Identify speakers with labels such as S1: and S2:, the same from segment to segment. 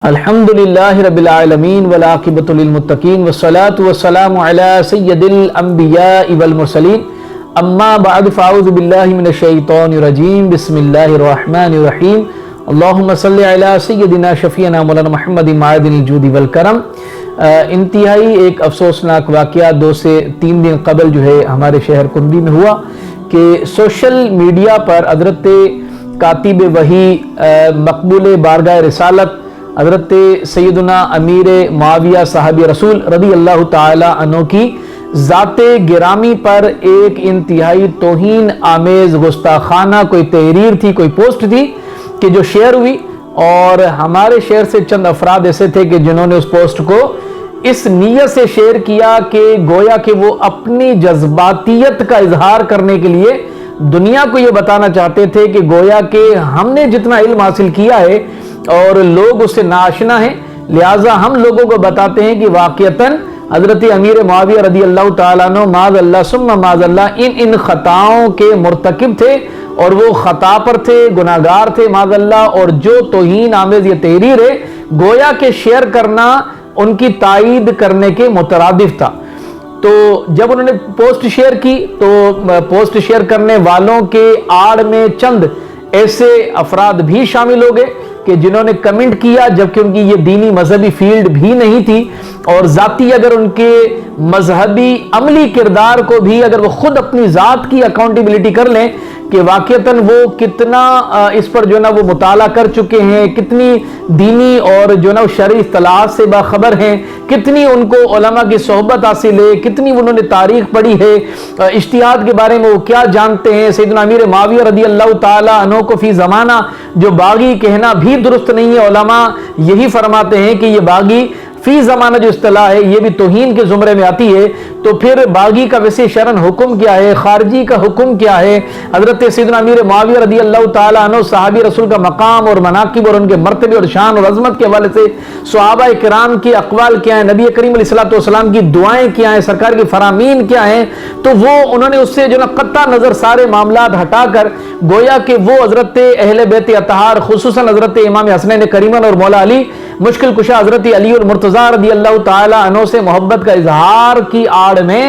S1: الحمدللہ رب العالمین والعاقبۃ للمتقین والصلاة والسلام علی سید الانبیاء والمرسلین اما بعد فاعوذ باللہ من الشیطان الرجیم بسم اللہ الرحمن الرحیم اللہم صلی علی سیدنا شفیعنا مولانا محمد معدن الجود والکرم۔ انتہائی ایک افسوسناک واقعہ 2 سے 3 دن قبل جو ہے ہمارے شہر کندی میں ہوا کہ سوشل میڈیا پر حضرت کاتب وحی مقبول بارگاہ رسالت حضرت سیدنا امیر معاویہ صحابی رسول رضی اللہ تعالی عنہ کی ذات گرامی پر ایک انتہائی توہین آمیز گستاخانہ کوئی تحریر تھی، کوئی پوسٹ تھی کہ جو شیئر ہوئی، اور ہمارے شہر سے چند افراد ایسے تھے کہ جنہوں نے اس پوسٹ کو اس نیت سے شیئر کیا کہ گویا کہ وہ اپنی جذباتیت کا اظہار کرنے کے لیے دنیا کو یہ بتانا چاہتے تھے کہ گویا کہ ہم نے جتنا علم حاصل کیا ہے اور لوگ اس سے ناآشنا ہیں، لہٰذا ہم لوگوں کو بتاتے ہیں کہ واقعتاً حضرت امیر معاویہ رضی اللہ تعالیٰ عنہ معاذ اللہ ثم معاذ اللہ ان خطاؤں کے مرتکب تھے، اور وہ خطا پر تھے، گناہگار تھے معاذ اللہ، اور جو توہین آمیز یہ تحریر ہے گویا کہ شیئر کرنا ان کی تائید کرنے کے مترادف تھا۔ تو جب انہوں نے پوسٹ شیئر کی تو پوسٹ شیئر کرنے والوں کے آڑ میں چند ایسے افراد بھی شامل ہو گئے کہ جنہوں نے کمنٹ کیا، جبکہ ان کی یہ دینی مذہبی فیلڈ بھی نہیں تھی، اور ذاتی اگر ان کے مذہبی عملی کردار کو بھی اگر وہ خود اپنی ذات کی اکاؤنٹیبلٹی کر لیں کہ واقعتاً وہ کتنا اس پر جو ہے نا وہ مطالعہ کر چکے ہیں، کتنی دینی اور جو ہے نا شرعی اصطلاحات سے باخبر ہیں، کتنی ان کو علماء کی صحبت حاصل ہے، کتنی انہوں نے تاریخ پڑھی ہے، اجتہاد کے بارے میں وہ کیا جانتے ہیں۔ سیدنا امیر معاویہ رضی اللہ تعالی عنہ کو فی زمانہ جو باغی کہنا بھی درست نہیں ہے، علماء یہی فرماتے ہیں کہ یہ باغی فی زمانہ جو اصطلاح ہے یہ بھی توہین کے زمرے میں آتی ہے، تو پھر باغی کا ویسے شرعن حکم کیا ہے، خارجی کا حکم کیا ہے؟ حضرت سیدنا امیر معاویہ رضی اللہ تعالی عنہ صحابی رسول کا مقام اور مناقب اور ان کے مرتبے اور شان اور عظمت کے حوالے سے صحابہ کرام کے اقوال کیا ہیں، نبی کریم علیہ الصلوۃ والسلام کی دعائیں کیا ہیں، سرکار کی فرامین کیا ہیں، تو وہ انہوں نے اس سے جو نا قطع نظر سارے معاملات ہٹا کر گویا کہ وہ حضرت اہل بیت اطہار خصوصاً حضرت امام حسنین کریمن اور مولا علی مشکل کشا حضرت علی المرتضیٰ رضی اللہ تعالی عنہ سے محبت کا اظہار کی آڑ میں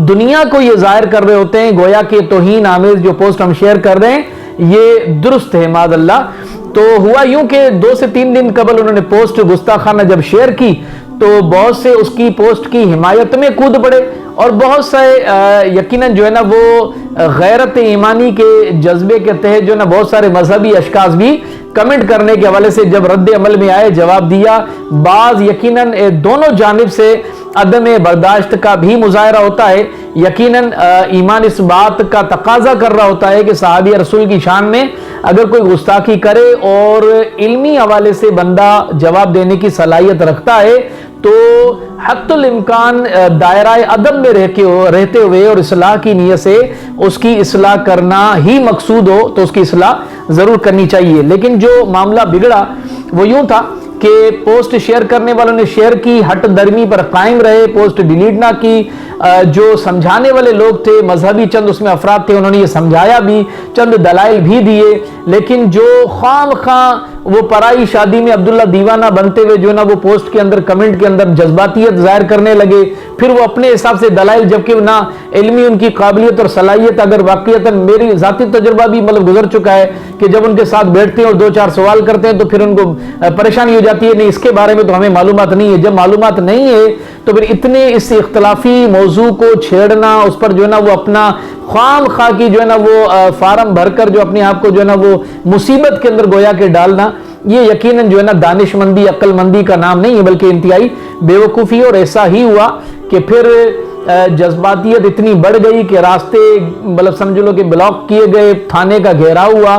S1: دنیا کو یہ ظاہر کر رہے ہوتے ہیں گویا کہ توہین آمیز جو پوسٹ ہم شیئر کر رہے ہیں یہ درست ہے معاذ اللہ۔ تو ہوا یوں کہ 2 سے 3 دن قبل انہوں نے پوسٹ گستاخانہ جب شیئر کی تو بہت سے اس کی پوسٹ کی حمایت میں کود پڑے، اور بہت سے یقیناً جو ہے نا وہ غیرت ایمانی کے جذبے کے تحت جو ہے نا بہت سارے مذہبی اشخاص بھی کمنٹ کرنے کے حوالے سے جب رد عمل میں آئے، جواب دیا۔ بعض یقیناً دونوں جانب سے عدم برداشت کا بھی مظاہرہ ہوتا ہے، یقیناً ایمان اس بات کا تقاضا کر رہا ہوتا ہے کہ صحابی رسول کی شان میں اگر کوئی گستاخی کرے اور علمی حوالے سے بندہ جواب دینے کی صلاحیت رکھتا ہے تو حتی الامکان دائرہ ادب میں رہتے ہوئے اور اصلاح کی نیت سے اس کی اصلاح کرنا ہی مقصود ہو تو اس کی اصلاح ضرور کرنی چاہیے۔ لیکن جو معاملہ بگڑا وہ یوں تھا کہ پوسٹ شیئر کرنے والوں نے شیئر کی، ہٹ درمی پر قائم رہے، پوسٹ ڈیلیٹ نہ کی۔ جو سمجھانے والے لوگ تھے مذہبی چند اس میں افراد تھے، انہوں نے یہ سمجھایا بھی، چند دلائل بھی دیے، لیکن جو خام خواہ وہ پرائی شادی میں عبداللہ دیوانہ بنتے ہوئے جو ہے نا وہ پوسٹ کے اندر کمنٹ کے اندر جذباتیت ظاہر کرنے لگے، پھر وہ اپنے حساب سے دلائل، جبکہ نہ علمی ان کی قابلیت اور صلاحیت، اگر واقعتاً میری ذاتی تجربہ بھی گزر چکا ہے کہ جب ان کے ساتھ بیٹھتے ہیں اور 2-4 سوال کرتے ہیں تو پھر ان کو پریشانی ہو جاتی ہے، نہیں اس کے بارے میں تو ہمیں معلومات نہیں ہے۔ جب معلومات نہیں ہے تو پھر اتنے اس اختلافی موضوع کو چھیڑنا، اس پر جو ہے نا وہ اپنا خام خواہ کی جو ہے نا وہ فارم بھر کر جو اپنے آپ کو جو ہے نا وہ مصیبت کے اندر گویا کے ڈالنا، یہ یقیناً جو ہے نا دانش مندی، عقل مندی کا نام نہیں ہے بلکہ انتہائی بے وقوفی، اور ایسا ہی ہوا کہ پھر جذباتیت اتنی بڑھ گئی کہ راستے سمجھ لو کہ بلاک کیے گئے، تھانے کا گھیراؤ ہوا،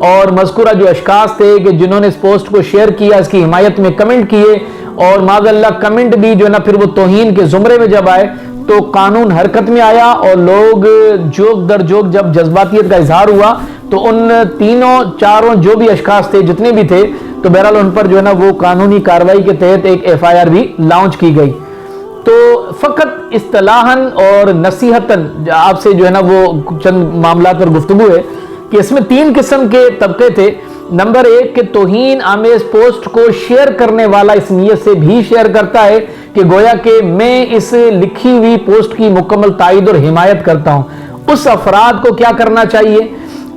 S1: اور مذکورہ جو اشخاص تھے کہ جنہوں نے اس پوسٹ کو شیئر کیا اس کی حمایت میں کمنٹ کیے، اور معاذ اللہ کمنٹ بھی جو ہے نا پھر وہ توہین کے زمرے میں جب آئے تو قانون حرکت میں آیا، اور لوگ جوک در جوک جب جذباتیت کا اظہار ہوا تو ان 3-4 جو بھی اشخاص تھے جتنے بھی تھے تو بہرحال ان پر جو ہے نا وہ قانونی کارروائی کے تحت ایک FIR بھی لانچ کی گئی۔ تو فقط اصطلاحاً اور نصیحتاً آپ سے جو ہے نا وہ چند معاملات پر گفتگو ہے کہ اس میں 3 قسم کے طبقے تھے۔ نمبر 1 کہ توہین آمیز پوسٹ کو شیئر کرنے والا اس نیت سے بھی شیئر کرتا ہے کہ گویا کہ میں اس لکھی ہوئی پوسٹ کی مکمل تائید اور حمایت کرتا ہوں، اس افراد کو کیا کرنا چاہیے؟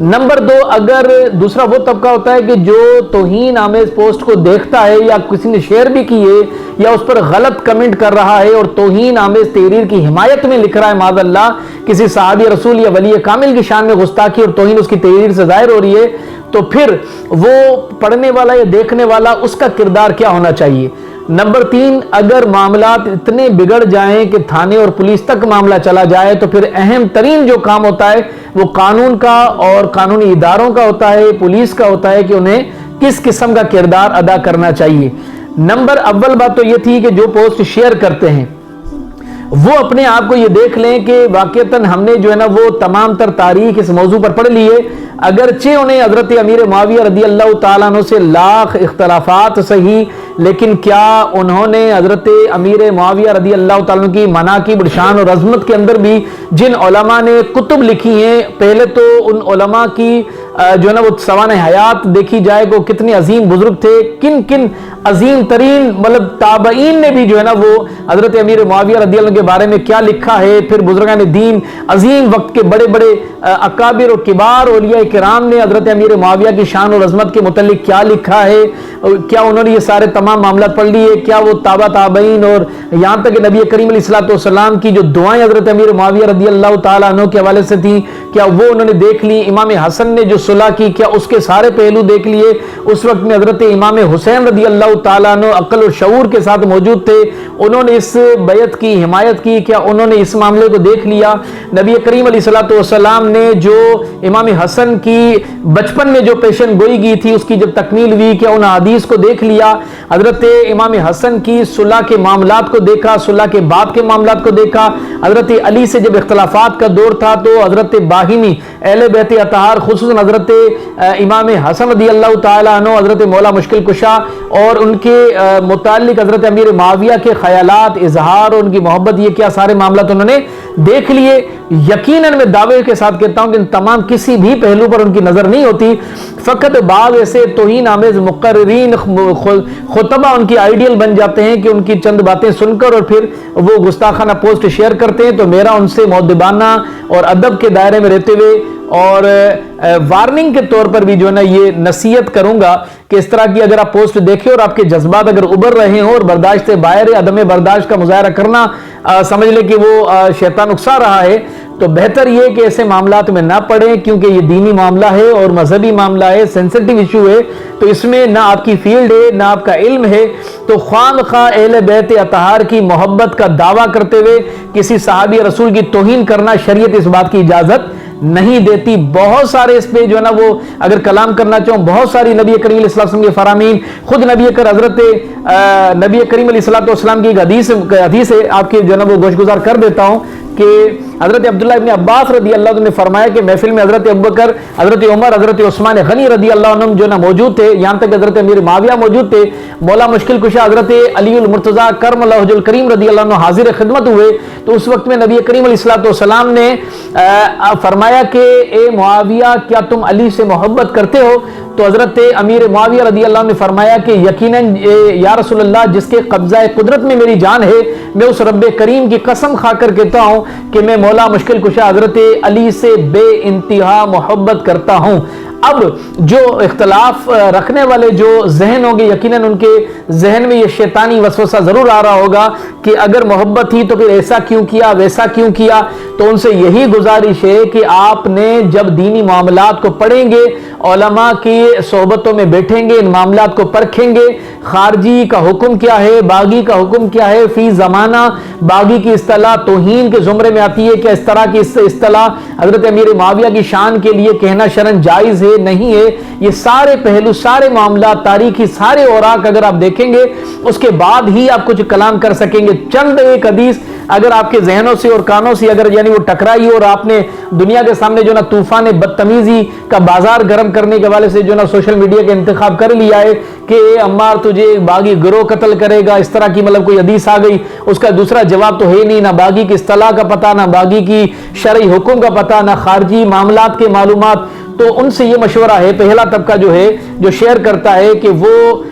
S1: نمبر 2، اگر دوسرا وہ طبقہ ہوتا ہے کہ جو توہین آمیز پوسٹ کو دیکھتا ہے یا کسی نے شیئر بھی کی ہے یا اس پر غلط کمنٹ کر رہا ہے اور توہین آمیز تحریر کی حمایت میں لکھ رہا ہے معاذ اللہ، کسی صحابی رسول یا ولی کامل کی شان میں گستاخی اور توہین اس کی تحریر سے ظاہر ہو رہی ہے، تو پھر وہ پڑھنے والا یا دیکھنے والا اس کا کردار کیا ہونا چاہیے؟ نمبر 3، اگر معاملات اتنے بگڑ جائیں کہ تھانے اور پولیس تک معاملہ چلا جائے تو پھر اہم ترین جو کام ہوتا ہے وہ قانون کا اور قانونی اداروں کا ہوتا ہے، پولیس کا ہوتا ہے کہ انہیں کس قسم کا کردار ادا کرنا چاہیے۔ نمبر اول بات تو یہ تھی کہ جو پوسٹ شیئر کرتے ہیں وہ اپنے آپ کو یہ دیکھ لیں کہ واقعتاً ہم نے جو ہے نا وہ تمام تر تاریخ اس موضوع پر پڑھ لی ہے، اگرچہ انہیں حضرت امیر معاویہ رضی اللہ تعالیٰ عنہ سے لاکھ اختلافات صحیح، لیکن کیا انہوں نے حضرت امیر معاویہ رضی اللہ تعالیٰ عنہ کی مناقب شان اور عظمت کے اندر بھی جن علماء نے کتب لکھی ہیں، پہلے تو ان علماء کی جو ہے نا وہ سوانح حیات دیکھی جائے کہ کتنے عظیم بزرگ تھے، کن کن عظیم ترین مطلب تابعین نے بھی جو ہے نا وہ حضرت امیر معاویہ رضی اللہ عنہ کے بارے میں کیا لکھا ہے، پھر بزرگان دین عظیم وقت کے بڑے بڑے اکابر اور کبار اولیاء کرام نے حضرت امیر معاویہ کی شان اور عظمت کے متعلق کیا لکھا ہے، کیا انہوں نے یہ سارے تمام معاملات پڑھ لیے، کیا وہ تابعین اور یہاں تک کہ نبی کریم علیہ الصلوۃ والسلام کی جو دعائیں حضرت امیر معاویہ رضی اللہ تعالیٰ عنہ کے حوالے سے تھیں کیا وہ انہوں نے دیکھ لی، امام حسن نے جو صلح کی کیا اس کے سارے پہلو دیکھ لیے، اس وقت میں حضرت امام حسین رضی اللہ تعالیٰ عنہ عقل و شعور کے ساتھ موجود تھے، انہوں نے اس بیعت کی حمایت کی، کیا انہوں نے اس معاملے کو دیکھ لیا، نبی کریم علیہ الصلوۃ والسلام نے جو امام حسن کی بچپن میں جو پیشن گوئی کی تھی اس کی جب تکمیل ہوئی کیا ان حدیث کو دیکھ لیا، حضرت امام حسن کی صلح کے معاملات کو دیکھا، صلح کے بعد کے معاملات کو دیکھا، حضرت علی سے جب اختلافات کا دور تھا تو حضرت باہمی اہل بیت اطہار خصوصاً حضرت امام حسن رضی اللہ تعالیٰ عنہ، حضرت مولا مشکل کشا اور ان کے متعلق حضرت امیر معاویہ کے خیالات، اظہار اور ان کی محبت، یہ کیا سارے معاملات انہوں نے دیکھ لیے۔ یقیناً میں دعوے کے ساتھ کہتا ہوں کہ ان تمام کسی بھی پہلو پر ان کی نظر نہیں ہوتی، فقط بعض ایسے توہین آمیز مقررین خطبہ ان کی آئیڈیل بن جاتے ہیں کہ ان کی چند باتیں سن کر اور پھر وہ گستاخانہ پوسٹ شیئر کرتے ہیں، تو میرا ان سے مؤدبانہ اور ادب کے دائرے میں رہتے ہوئے اور وارننگ کے طور پر بھی جو ہے نا یہ نصیحت کروں گا کہ اس طرح کی اگر آپ پوسٹ دیکھیں اور آپ کے جذبات اگر ابھر رہے ہوں اور برداشت سے باہر عدم برداشت کا مظاہرہ کرنا سمجھ لیں کہ وہ شیطان اکسا رہا ہے، تو بہتر یہ کہ ایسے معاملات میں نہ پڑیں، کیونکہ یہ دینی معاملہ ہے اور مذہبی معاملہ ہے، سینسٹیو ایشو ہے، تو اس میں نہ آپ کی فیلڈ ہے نہ آپ کا علم ہے، تو خواہ مخواہ اہل بیت اطہار کی محبت کا دعویٰ کرتے ہوئے کسی صحابی رسول کی توہین کرنا شریعت اس بات کی اجازت نہیں دیتی۔ بہت سارے اس پہ جو ہے نا وہ اگر کلام کرنا چاہوں، بہت ساری نبی کریم علیہ السلام کے فرامین، خود نبی کریم علیہ السلام کی ایک حدیث ہے، آپ کی جو ہے نا وہ گوش گزار کر دیتا ہوں کہ حضرت عبداللہ ابن عباس رضی اللہ عنہ نے فرمایا کہ محفل میں حضرت ابوبکر، حضرت عمر، حضرت عثمان غنی رضی اللہ عنہ جو نا موجود تھے، یہاں تک حضرت امیر معاویہ موجود تھے، مولا مشکل کشا حضرت علی المرتضیٰ کرم اللہ وجہ الکریم رضی اللہ عنہ حاضر خدمت ہوئے، تو اس وقت میں نبی کریم علیہ السلام نے فرمایا کہ اے معاویہ کیا تم علی سے محبت کرتے ہو؟ تو حضرت امیر معاویہ رضی اللہ عنہ نے فرمایا کہ یقیناً یا رسول اللہ جس کے قبضہ قدرت میں میری جان ہے، میں اس رب کریم کی قسم کھا کر کہتا ہوں کہ میں مولا مشکل کشا حضرت علی سے بے انتہا محبت کرتا ہوں۔ اب جو اختلاف رکھنے والے جو ذہن ہوں گے، یقیناً ان کے ذہن میں یہ شیطانی وسوسہ ضرور آ رہا ہوگا کہ اگر محبت تھی تو پھر ایسا کیوں کیا، ویسا کیوں کیا، تو ان سے یہی گزارش ہے کہ آپ نے جب دینی معاملات کو پڑھیں گے، علماء کی صحبتوں میں بیٹھیں گے، ان معاملات کو پرکھیں گے، خارجی کا حکم کیا ہے، باغی کا حکم کیا ہے، فی زمانہ باغی کی اصطلاح توہین کے زمرے میں آتی ہے، کیا اس طرح کی اصطلاح حضرت امیر معاویہ کی شان کے لیے کہنا شرعاً جائز ہے نہیں ہے، یہ سارے پہلو، سارے معاملات، تاریخی سارے اوراق اگر آپ دیکھیں گے اس کے بعد ہی آپ کچھ کلام کر سکیں گے۔ چند ایک حدیث اگر آپ کے ذہنوں سے اور کانوں سے اگر یعنی وہ ٹکرائی اور آپ نے دنیا کے سامنے جو نا طوفان بدتمیزی کا بازار گرم کرنے کے حوالے سے جو نا سوشل میڈیا کا انتخاب کر لیا ہے کہ عمار تجھے باغی گروہ قتل کرے گا، اس طرح کی مطلب کوئی حدیث آ گئی، اس کا دوسرا جواب تو ہے نہیں، نہ باغی کی اصطلاح کا پتہ، نہ باغی کی شرعی حکم کا پتہ، نہ خارجی معاملات کے معلومات، تو ان سے یہ مشورہ ہے، پہلا طبقہ جو ہے جو شیئر کرتا ہے کہ وہ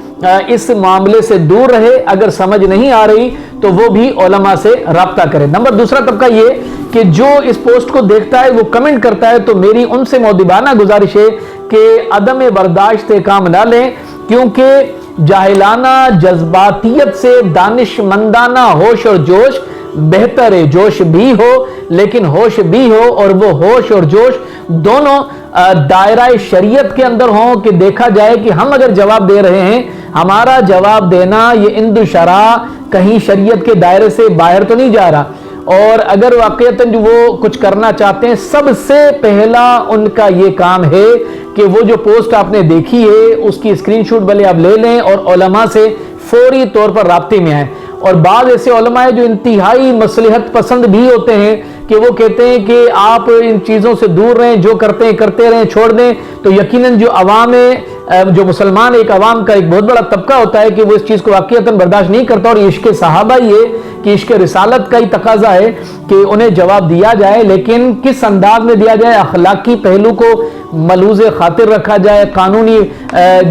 S1: اس معاملے سے دور رہے، اگر سمجھ نہیں آ رہی تو وہ بھی علماء سے رابطہ کرے۔ دوسرا طبقہ یہ کہ جو اس پوسٹ کو دیکھتا ہے وہ کمنٹ کرتا ہے، تو میری ان سے مؤدبانہ گزارش ہے کہ عدم برداشت کام نہ لیں، کیونکہ جاہلانہ جذباتیت سے دانش مندانہ ہوش اور جوش بہتر ہے۔ جوش بھی ہو لیکن ہوش بھی ہو، اور وہ ہوش اور جوش دونوں دائرہ شریعت کے اندر ہوں، کہ دیکھا جائے کہ ہم اگر جواب دے رہے ہیں، ہمارا جواب دینا یہ اندو شرع کہیں شریعت کے دائرے سے باہر تو نہیں جا رہا، اور اگر واقعتاً جو وہ کچھ کرنا چاہتے ہیں، سب سے پہلا ان کا یہ کام ہے کہ وہ جو پوسٹ آپ نے دیکھی ہے اس کی اسکرین شاٹ بھلے آپ لے لیں اور علماء سے فوری طور پر رابطے میں آئیں۔ اور بعض ایسے علماء ہیں جو انتہائی مصلحت پسند بھی ہوتے ہیں کہ وہ کہتے ہیں کہ آپ ان چیزوں سے دور رہیں، جو کرتے ہیں کرتے رہیں، چھوڑ دیں۔ تو یقیناً جو عوام ہے، جو مسلمان ایک عوام کا ایک بہت بڑا طبقہ ہوتا ہے کہ وہ اس چیز کو واقعتاً برداشت نہیں کرتا، اور عشق صحابہ ہی ہے کہ عشق رسالت کا ہی تقاضا ہے کہ انہیں جواب دیا جائے، لیکن کس انداز میں دیا جائے، اخلاقی پہلو کو ملحوظ خاطر رکھا جائے، قانونی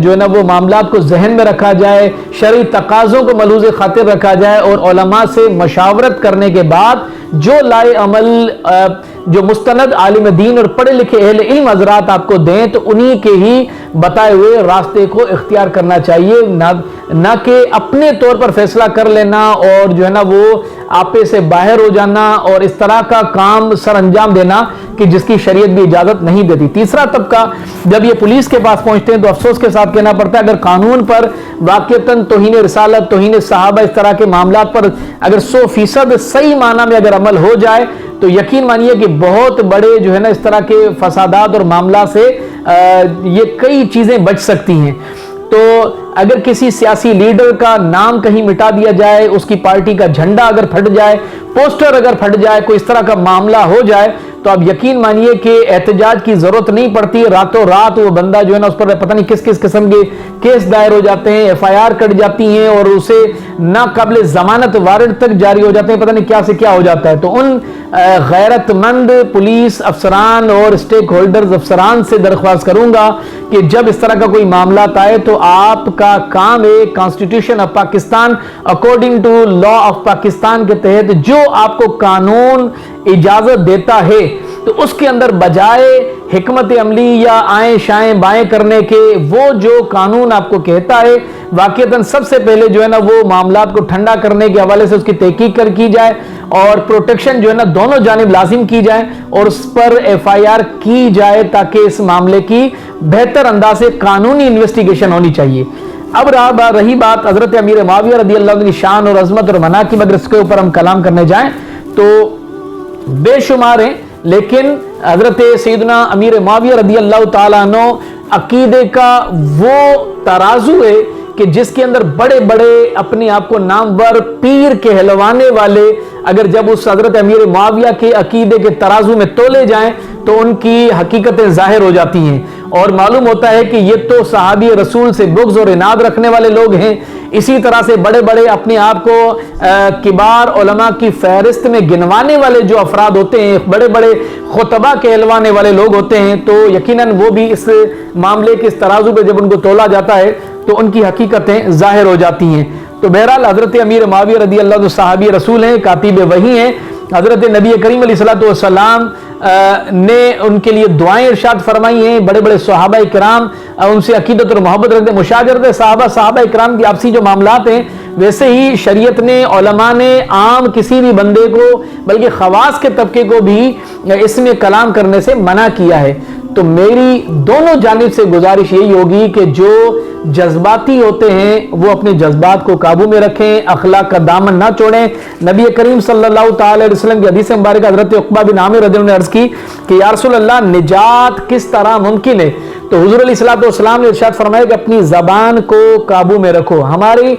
S1: جو ہے نا وہ معاملات کو ذہن میں رکھا جائے، شرعی تقاضوں کو ملحوظ خاطر رکھا جائے، اور علماء سے مشاورت کرنے کے بعد جو لائے عمل جو مستند عالم دین اور پڑھے لکھے اہل علم حضرات آپ کو دیں، تو انہی کے ہی بتائے ہوئے راستے کو اختیار کرنا چاہیے، نہ کہ اپنے طور پر فیصلہ کر لینا اور جو ہے نا وہ آپے سے باہر ہو جانا اور اس طرح کا کام سر انجام دینا کہ جس کی شریعت بھی اجازت نہیں دیتی۔ تیسرا طبقہ جب یہ پولیس کے پاس پہنچتے ہیں تو افسوس کے ساتھ کہنا پڑتا ہے، اگر قانون پر واقعتاً توہین رسالت، توہین صحابہ، اس طرح کے معاملات پر اگر 100% صحیح معنی میں اگر عمل ہو جائے تو یقین مانیے کہ بہت بڑے جو ہے نا اس طرح کے فسادات اور معاملات سے یہ کئی چیزیں بچ سکتی ہیں۔ تو اگر کسی سیاسی لیڈر کا نام کہیں مٹا دیا جائے، اس کی پارٹی کا جھنڈا اگر پھٹ جائے، پوسٹر اگر پھٹ جائے، کوئی اس طرح کا معاملہ ہو جائے، تو آپ یقین مانیے کہ احتجاج کی ضرورت نہیں پڑتی، راتوں رات وہ بندہ جو ہے نا اس پر پتہ نہیں کس کس قسم کے کیس دائر ہو جاتے ہیں، FIR کٹ جاتی ہیں، اور اسے ناقابل ضمانت وارنٹ تک جاری ہو جاتے ہیں، پتہ نہیں کیا سے کیا ہو جاتا ہے۔ تو ان غیرت مند پولیس افسران اور سٹیک ہولڈرز افسران سے درخواست کروں گا کہ جب اس طرح کا کوئی معاملات آئے تو آپ کا کام ہے constitution of Pakistan according to law of Pakistan کے تحت جو آپ کو قانون اجازت دیتا ہے، تو اس کے اندر بجائے حکمت عملی یا آئیں شائیں بائیں کرنے کے، وہ جو قانون آپ کو کہتا ہے واقعتاً سب سے پہلے جو ہے نا وہ معاملات کو ٹھنڈا کرنے کے حوالے سے اس کی تحقیق کی جائے، اور پروٹیکشن جو ہے نا دونوں جانب لازم کی جائے، اور اس پر FIR کی جائے تاکہ اس معاملے کی بہتر انداز سے قانونی انویسٹیگیشن ہونی چاہیے۔ اب رہی بات حضرت امیر معاویہ رضی اللہ عنہ کی شان اور عظمت اور مناقب، اگر اس کے اوپر ہم کلام کرنے جائیں تو بے شمار ہیں، لیکن حضرت سیدنا امیر معاویہ رضی اللہ تعالیٰ عنہ عقیدے کا وہ ترازو ہے کہ جس کے اندر بڑے بڑے اپنے آپ کو نامور پیر کہلوانے والے اگر جب اس حضرت امیر معاویہ کے عقیدے کے ترازو میں تولے جائیں تو ان کی حقیقتیں ظاہر ہو جاتی ہیں، اور معلوم ہوتا ہے کہ یہ تو صحابی رسول سے بغض اور عناد رکھنے والے لوگ ہیں۔ اسی طرح سے بڑے بڑے اپنے آپ کو کبار علماء کی فہرست میں گنوانے والے جو افراد ہوتے ہیں، بڑے بڑے خطبہ کہلوانے والے لوگ ہوتے ہیں، تو یقیناً وہ بھی اس معاملے کے اس ترازو پہ جب ان کو تولا جاتا ہے تو ان کی حقیقتیں ظاہر ہو جاتی ہیں۔ تو بہرحال حضرت امیر معاویہ رضی اللہ عنہ صحابی رسول ہیں، کاتب وحی ہیں، حضرت نبی کریم علیہ الصلوۃ والسلام نے ان کے لیے دعائیں ارشاد فرمائی ہیں، بڑے بڑے صحابہ کرام ان سے عقیدت اور محبت رکھتے ہیں، مشاجرت صحابہ کرام کی آپسی جو معاملات ہیں، ویسے ہی شریعت نے، علماء نے عام کسی بھی بندے کو بلکہ خواص کے طبقے کو بھی اس میں کلام کرنے سے منع کیا ہے۔ تو میری دونوں جانب سے گزارش یہی ہوگی کہ جو جذباتی ہوتے ہیں وہ اپنے جذبات کو قابو میں رکھیں، اخلاق کا دامن نہ چھوڑیں۔ نبی کریم صلی اللہ تعالی علیہ وسلم کی حدیث مبارکہ حضرت عقبہ بن عامر رضی اللہ عنہ نے عرض کی کہ یا رسول اللہ نجات کس طرح ممکن ہے؟ تو حضور علیہ الصلوۃ والسلام نے ارشاد فرمایا کہ اپنی زبان کو قابو میں رکھو۔ ہماری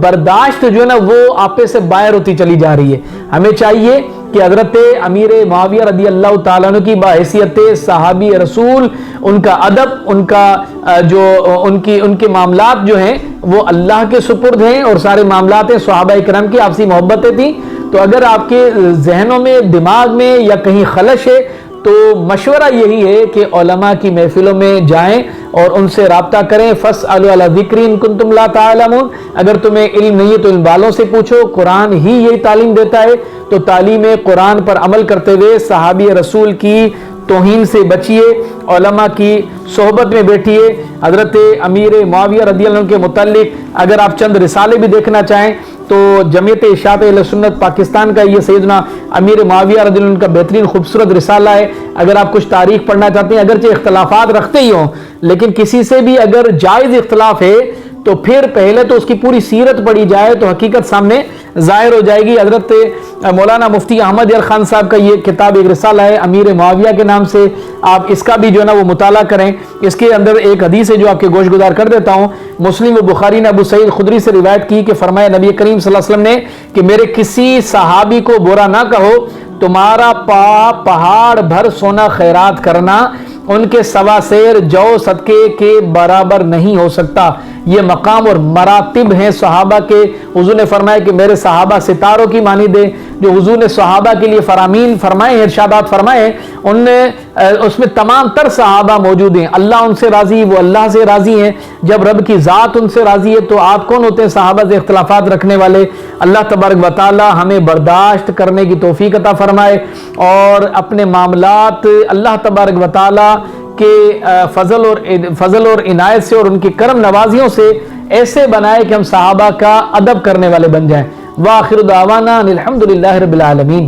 S1: برداشت جو ہے نا وہ آپے سے باہر ہوتی چلی جا رہی ہے۔ ہمیں چاہیے کہ حضرت امیر معاویہ رضی اللہ تعالیٰ عنہ کی بحیثیت صحابی رسول، ان کا ادب، ان کا جو ان کے معاملات جو ہیں وہ اللہ کے سپرد ہیں، اور سارے معاملات ہیں صحابہ کرام کی آپسی محبتیں تھیں۔ تو اگر آپ کے ذہنوں میں، دماغ میں یا کہیں خلش ہے تو مشورہ یہی ہے کہ علماء کی محفلوں میں جائیں اور ان سے رابطہ کریں. فاسألوا اہل الذکر ان کنتم لا تعلمون. اگر تمہیں علم نہیں ہے تو علم والوں سے پوچھو. قرآن ہی یہی تعلیم دیتا ہے. تو تعلیم قرآن پر عمل کرتے ہوئے صحابی رسول کی توہین سے بچیے, علماء کی صحبت میں بیٹھیے. حضرت امیر معاویہ رضی اللہ عنہ کے متعلق اگر آپ چند رسالے بھی دیکھنا چاہیں تو جمعیت اشاعت اہل سنت پاکستان کا یہ سیدنا امیر معاویہ رضی اللہ عنہ کا بہترین خوبصورت رسالہ ہے. اگر آپ کچھ تاریخ پڑھنا چاہتے ہیں, اگرچہ اختلافات رکھتے ہی ہوں لیکن کسی سے بھی اگر جائز اختلاف ہے تو پھر پہلے تو اس کی پوری سیرت پڑھی جائے تو حقیقت سامنے ظاہر ہو جائے گی. حضرت مولانا مفتی احمد یار خان صاحب کا یہ کتاب ایک رسالہ ہے امیر معاویہ کے نام سے, آپ اس کا بھی جو ہے نا وہ مطالعہ کریں. اس کے اندر ایک حدیث ہے جو آپ کے گوش گزار کر دیتا ہوں. مسلم و بخاری نے ابو سعید خدری سے روایت کی کہ فرمایا نبی کریم صلی اللہ علیہ وسلم نے کہ میرے کسی صحابی کو برا نہ کہو, تمہارا پہاڑ بھر سونا خیرات کرنا ان کے سوا سیر جو صدقے کے برابر نہیں ہو سکتا. یہ مقام اور مراتب ہیں صحابہ کے. حضور نے فرمایا کہ میرے صحابہ ستاروں کی مانند ہیں. جو حضور نے صحابہ کے لیے فرامین فرمائے ہیں, ارشادات فرمائے ہیں, اس میں تمام تر صحابہ موجود ہیں. اللہ ان سے راضی, وہ اللہ سے راضی ہیں. جب رب کی ذات ان سے راضی ہے تو آپ کون ہوتے ہیں صحابہ سے اختلافات رکھنے والے. اللہ تبارک و تعالی ہمیں برداشت کرنے کی توفیق عطا فرمائے اور اپنے معاملات اللہ تبارک و تعالی کے فضل اور عنایت سے اور ان کی کرم نوازیوں سے ایسے بنائے کہ ہم صحابہ کا ادب کرنے والے بن جائیں. وآخر دعوانا الحمدللہ رب العالمین.